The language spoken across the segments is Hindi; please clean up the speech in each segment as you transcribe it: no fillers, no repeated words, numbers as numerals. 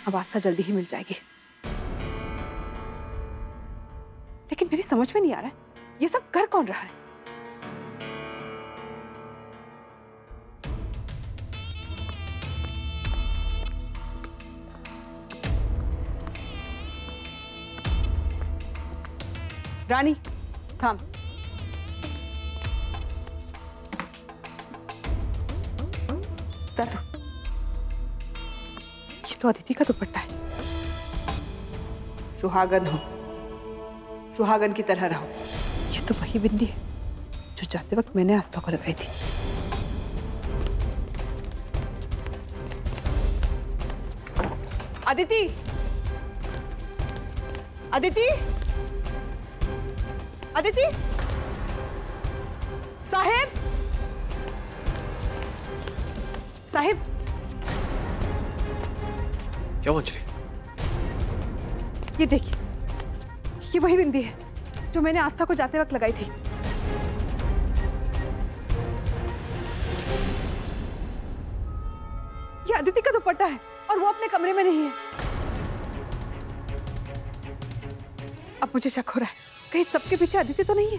अब आस्था जल्दी ही मिल जाएगी। लेकिन मेरी समझ में नहीं आ रहा है ये सब कर कौन रहा है। रानी थाम। ये तो अदिति का दुपट्टा है। सुहागन हो, सुहागन की तरह रहो। ये तो वही बिंदी है जो जाते वक्त मैंने आस्था को लगाई थी। अदिति, अदिति, अदिति, साहिब, साहिब। क्या अंजलि? ये देखिए, ये वही बिंदी है जो मैंने आस्था को जाते वक्त लगाई थी। ये अदिति का दुपट्टा है और वो अपने कमरे में नहीं है। अब मुझे शक हो रहा है कहीं सबके पीछे अदिति तो नहीं है।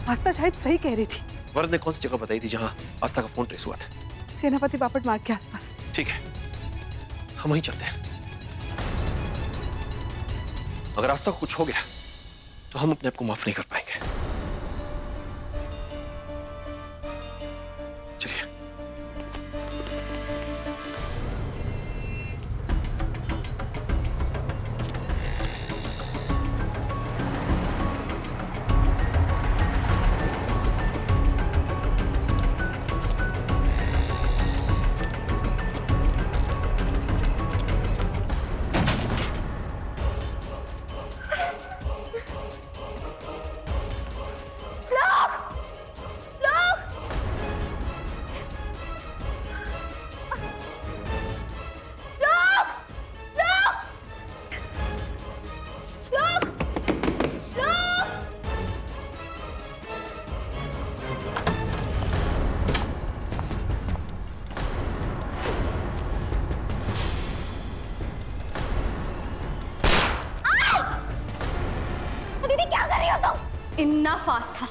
आस्था शायद सही कह रही थी। वरुण ने कौन सी जगह बताई थी जहां आस्था का फोन ट्रेस हुआ था? सेनापति बापट मार्ग के आसपास। ठीक है, हम वहीं चलते हैं। अगर आस्था को कुछ हो गया तो हम अपने आप को माफ नहीं कर पाएंगे। चलिए। इतना फास्ट था।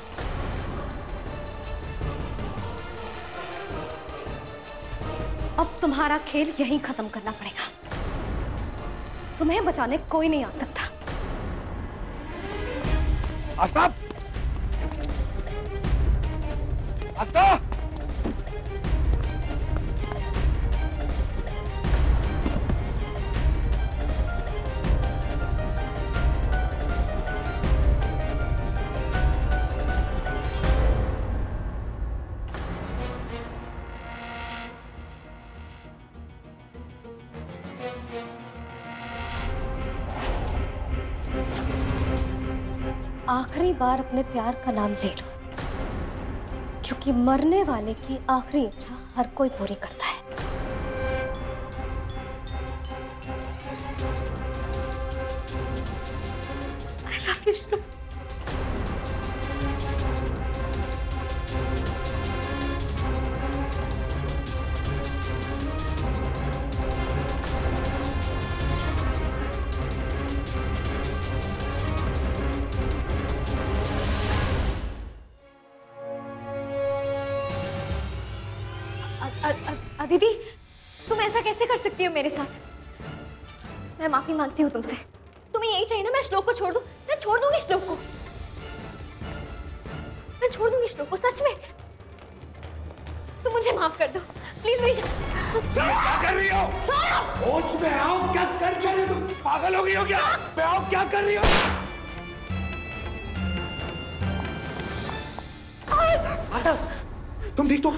अब तुम्हारा खेल यहीं खत्म करना पड़ेगा। तुम्हें बचाने कोई नहीं आ सकता। आस्था! आस्था! आखिरी बार अपने प्यार का नाम ले लो, क्योंकि मरने वाले की आखिरी इच्छा हर कोई पूरी करता है। I love you, श्लोक। दीदी, तुम ऐसा कैसे कर सकती हो मेरे साथ? मैं माफी मांगती हूँ तुमसे। तुम्हें यही चाहिए ना मैं श्लोक को छोड़ दूं? मैं छोड़ दूंगी श्लोक को। मैं छोड़ दूंगी श्लोक को, सच में। तुम मुझे माफ कर दो प्लीज। मेरी क्या कर रही हो? छोड़ो। होश में आओ, क्या कर रही हो तुम? पागल हो गई हो क्या? मैं आओ, क्या कर रही हो? आस्था, तुम ठीक तो?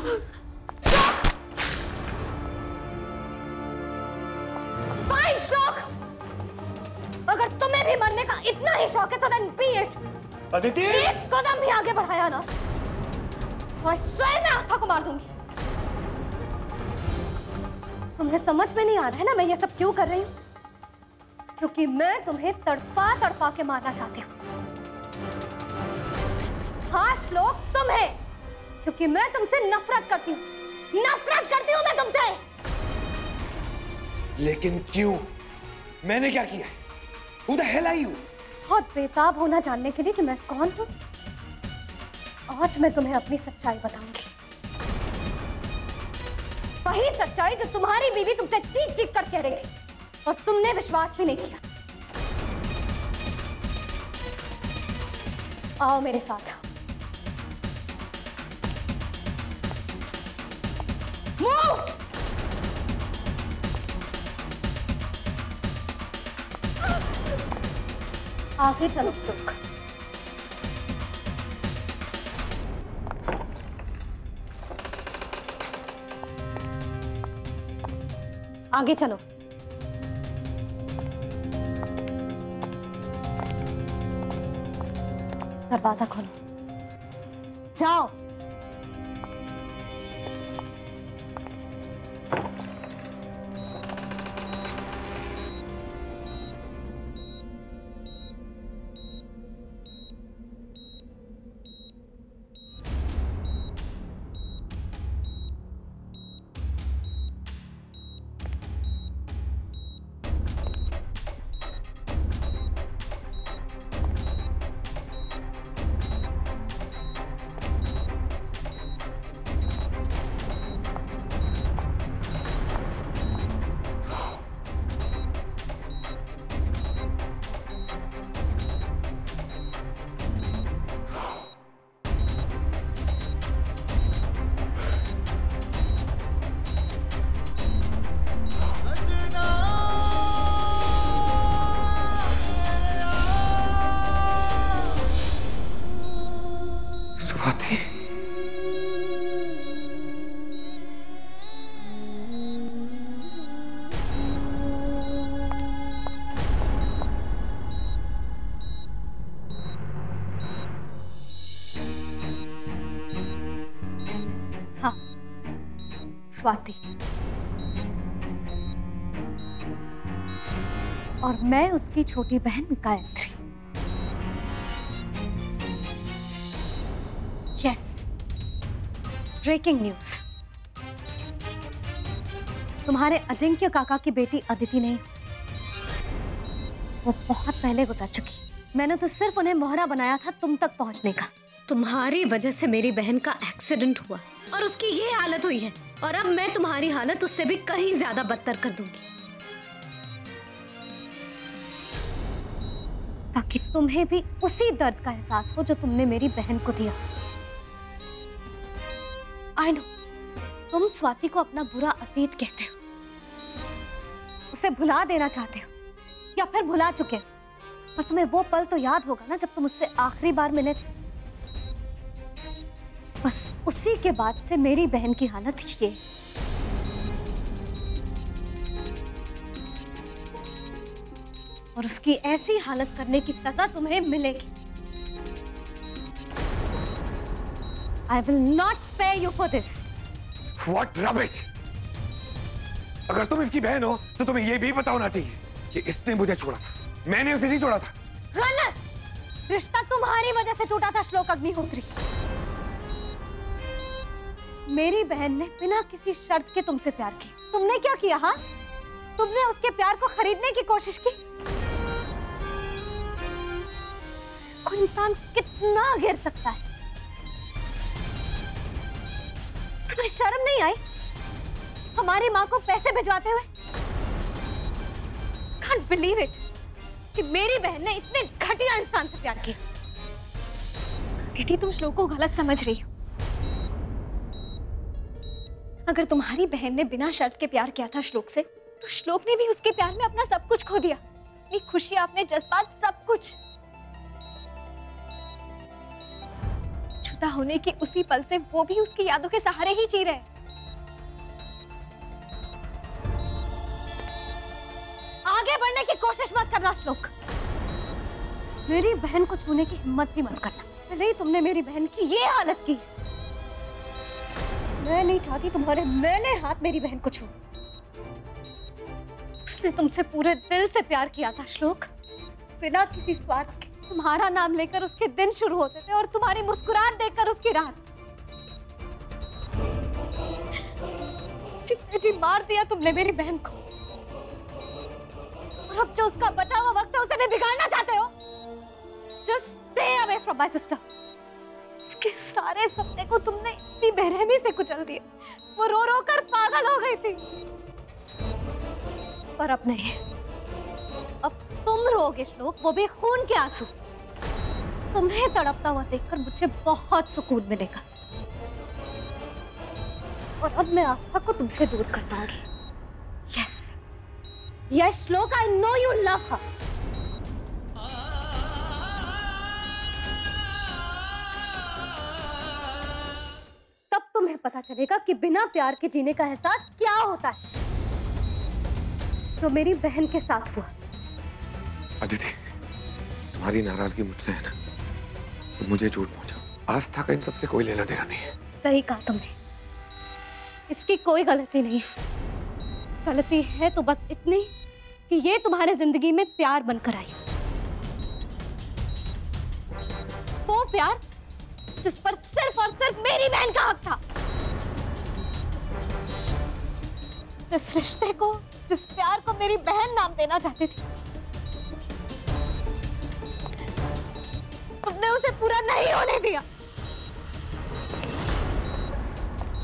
श्लोक, अगर तुम्हें भी मरने का इतना ही शौक है तो then be it। अदिति, एक कदम भी आगे बढ़ाया ना, मैं स्वयं आस्था को मार दूंगी। तुम्हें समझ में नहीं आ रहा है ना मैं ये सब क्यों कर रही हूँ? क्योंकि मैं तुम्हें तड़पा तड़पा के मारना चाहती हूँ। हाँ श्लोक, तुम्हें, क्योंकि मैं तुमसे नफरत करती हूँ। नफरत करती हूँ मैं तुमसे। लेकिन क्यों? मैंने क्या किया? Who the hell are you? बहुत बेताब होना जानने के लिए कि मैं कौन हूँ। आज मैं तुम्हें अपनी सच्चाई बताऊंगी, वही सच्चाई जो तुम्हारी बीवी तुमसे चीख चीख कर कह रही थी और तुमने विश्वास भी नहीं किया। आओ मेरे साथ। मूव! आगे चलो लोग। आगे चलो। दरवाजा खोलो, जाओ। हाँ, स्वाति। और मैं उसकी छोटी बहन गायत्री। Yes, breaking news. तुम्हारे अजिंक्य काका की बेटी अदिति नहीं, वो बहुत पहले गुजर चुकी। मैंने तो सिर्फ उन्हें मोहरा बनाया था तुम तक पहुंचने का। तुम्हारी वजह से मेरी बहन का एक्सीडेंट हुआ और उसकी ये हालत हुई है, और अब मैं तुम्हारी हालत उससे भी कहीं ज्यादा बदतर कर दूंगी, ताकि तुम्हें भी उसी दर्द का एहसास हो जो तुमने मेरी बहन को दिया। आई नो, तुम स्वाति को अपना बुरा अतीत कहते हो, उसे भुला देना चाहते हो या फिर भुला चुके हो, पर तुम्हें वो पल तो याद होगा ना जब तुम उससे आखिरी बार मिले थे। बस उसी के बाद से मेरी बहन की हालत ये। और उसकी ऐसी हालत करने की सजा तुम्हें मिलेगी। I will not spare you for this. What rubbish! अगर तुम इसकी बहन हो तो तुम्हें यह भी पता होना चाहिए कि इसने मुझे छोड़ा था, मैंने उसे नहीं छोड़ा था। गलत! रिश्ता तुम्हारी वजह से टूटा था श्लोक अग्निहोत्री। मेरी बहन ने बिना किसी शर्त के तुमसे प्यार किया। तुमने क्या किया? हाँ, तुमने उसके प्यार को खरीदने की कोशिश की। कोई इंसान कितना गिर सकता है? तुम्हें शर्म नहीं आई हमारी माँ को पैसे भिजवाते हुए? Can't believe it कि मेरी बहन ने इतने घटिया इंसान से प्यार किया। दीदी, तुम श्लोक को गलत समझ रही हो। अगर तुम्हारी बहन ने बिना शर्त के प्यार किया था श्लोक से, तो श्लोक ने भी उसके प्यार में अपना सब कुछ खो दिया, अपनी खुशियां, अपने जज्बात, सब कुछ। जुदा होने के उसी पल से वो भी उसकी यादों के सहारे ही जी रहे। आगे बढ़ने की कोशिश मत करना श्लोक। मेरी बहन को छूने की हिम्मत भी मत करना। पहले ही तुमने मेरी बहन की ये हालत की। मैं नहीं चाहती तुम्हारे मैंने हाथ मेरी बहन को छू। उसने तुमसे पूरे दिल से प्यार किया था श्लोक, बिना किसी स्वार्थ के। तुम्हारा नाम लेकर उसके दिन शुरू होते थे और तुम्हारी मुस्कुराहट देखकर उसकी रात। जी मार दिया तुमने मेरी बहन को, और अब जो उसका बचा हुआ वक्त है उसे भी बिगाड़ना चाहते हो। Just stay away from my sister. उसके सारे सपने को तुमने इतनी बेरहमी से कुचल दिया, वो रो रो कर पागल हो गई थी। पर अब नहीं, अब तुम रोगे श्लोक, वो भी खून के आंसू। तुम्हें तड़पता हुआ देखकर मुझे बहुत सुकून मिलेगा, और अब मैं आस्था को तुमसे दूर कर पाऊंगी। यस यस श्लोक, आई नो यू लव हर। तब तुम्हें पता चलेगा कि बिना प्यार के जीने का एहसास क्या होता है, जो मेरी बहन के साथ हुआ। अदिति, तुम्हारी नाराजगी मुझसे है ना, तो मुझे झूठ पहुंचा। आस्था का इन सबसे कोई लेना देना नहीं है। सही कहा तुमने, इसकी कोई गलती नहीं है। गलती है तो बस इतनी कि ये तुम्हारे जिंदगी में प्यार बनकर आई, वो प्यार जिस पर सिर्फ और सिर्फ मेरी बहन का हक था। जिस रिश्ते को, जिस प्यार को मेरी बहन नाम देना चाहती थी, तुमने उसे पूरा नहीं होने दिया।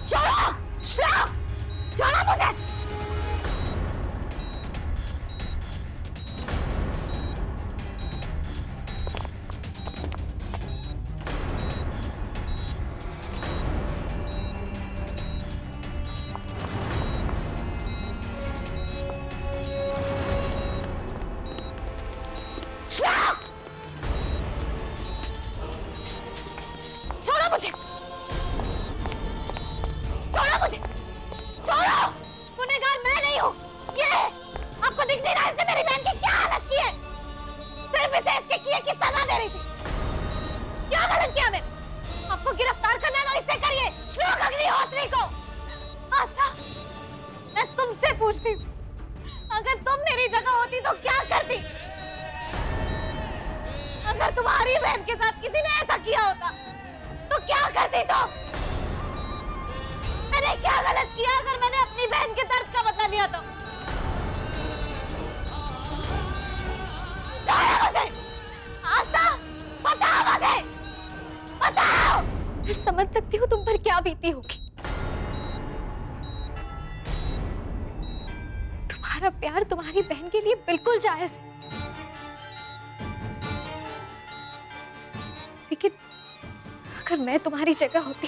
छोड़ो, छोड़ो मुझे। समझ सकती हूँ तुम पर क्या बीती होगी। तुम्हारा प्यार तुम्हारी बहन के लिए बिल्कुल जायज है, लेकिन अगर मैं तुम्हारी जगह होती,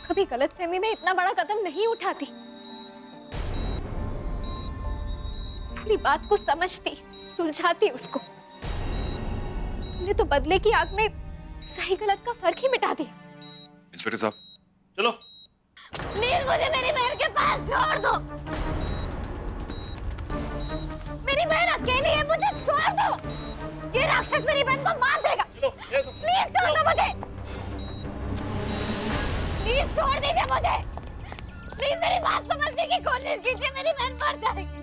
कभी गलतफहमी में इतना बड़ा कदम नहीं उठाती। पूरी बात को समझती, सुलझाती उसको। तुमने तो बदले की आग में सही गलत का फर्क ही मिटा दिया। इंस्पेक्टर साहब, चलो। प्लीज मुझे मेरी बहन के पास छोड़ दो। मेरी बहन अकेली है, मुझे छोड़ दो। ये राक्षस मेरी बहन को मार देगा। प्लीज छोड़ दो मुझे। प्लीज छोड़ दीजिए मुझे। प्लीज मेरी बात समझने की कोशिश कीजिए, मेरी बहन मर जाएगी।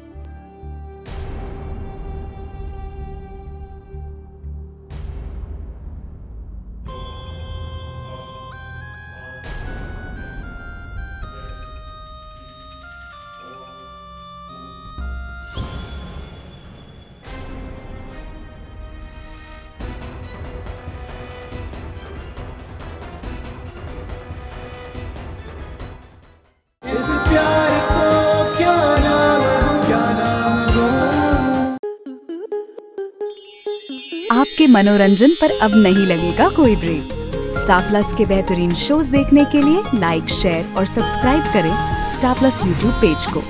आपके मनोरंजन पर अब नहीं लगेगा कोई ब्रेक। स्टार प्लस के बेहतरीन शोज देखने के लिए लाइक, शेयर और सब्सक्राइब करें स्टार प्लस यूट्यूब पेज को।